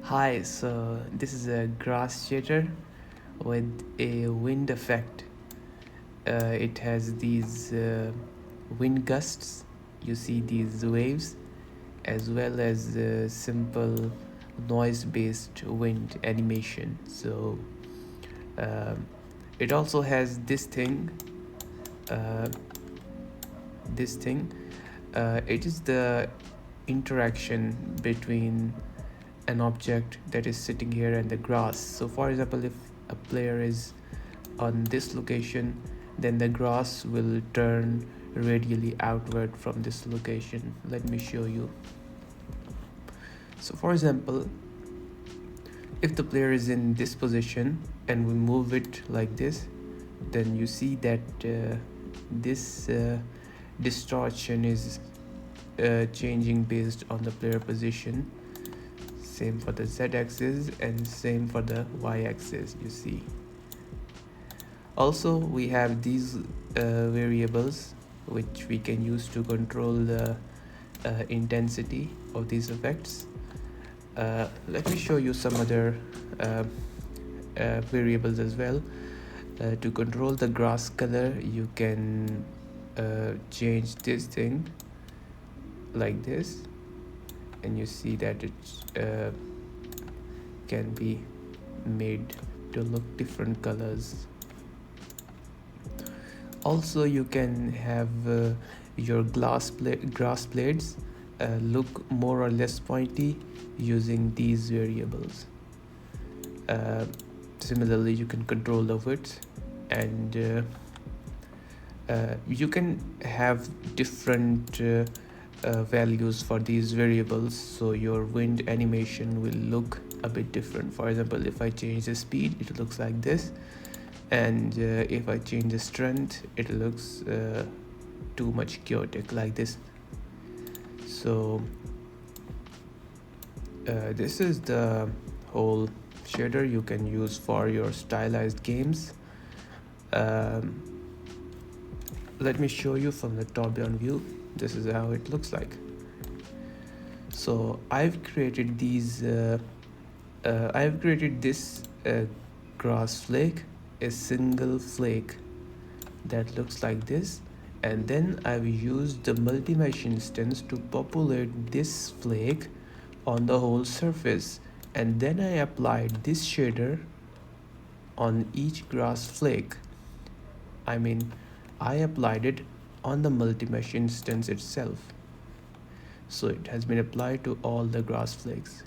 Hi, so this is a grass shader with a wind effect. It has these wind gusts. You see these waves, as well as simple noise-based wind animation. So um, it also has this thing. Uh, this thing. It is the interaction between an object that is sitting here and the grass. So for example, if a player is on this location, then the grass will turn radially outward from this location. Let me show you. So for example, if the player is in this position and we move it like this, then you see that this distortion is changing based on the player position. Same for the z-axis and same for the y-axis, you see. Also, we have these variables which we can use to control the intensity of these effects. Let me show you some other variables as well. To control the grass color, you can change this thing like this, and you see that it can be made to look different colors. Also, you can have your grass blades look more or less pointy using these variables. Similarly, you can control the width, and you can have different values for these variables, so your wind animation will look a bit different. For example, if I change the speed, it looks like this, and if I change the strength, it looks too much chaotic like this. So this is the whole shader you can use for your stylized games. Let me show you from the top down view. This is how it looks like. So I've created these I've created this grass flake, a single flake that looks like this, and then I've used the multi-mesh instance to populate this flake on the whole surface, and then I applied this shader on each grass flake. I applied it on the multi-mesh instance itself, so it has been applied to all the grass flakes.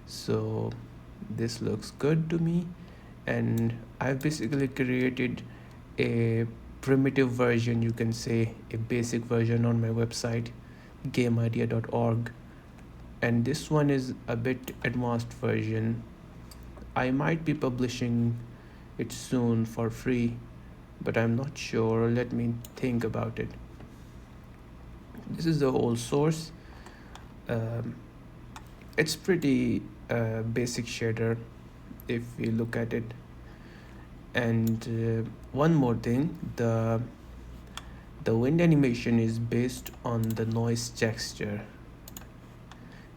So this looks good to me, and I've basically created a primitive version, you can say a basic version, on my website gameidea.org, and this one is a bit advanced version. I might be publishing it soon for free, but I'm not sure. Let me think about it. This is the whole source. It's pretty basic shader if we look at it. And one more thing, the wind animation is based on the noise texture,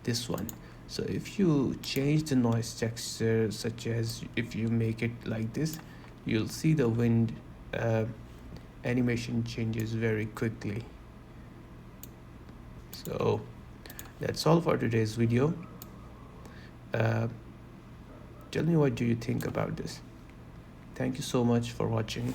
this one. So if you change the noise texture, such as if you make it like this, you'll see the wind animation changes very quickly. So that's all for today's video. Tell me, what do you think about this? Thank you so much for watching.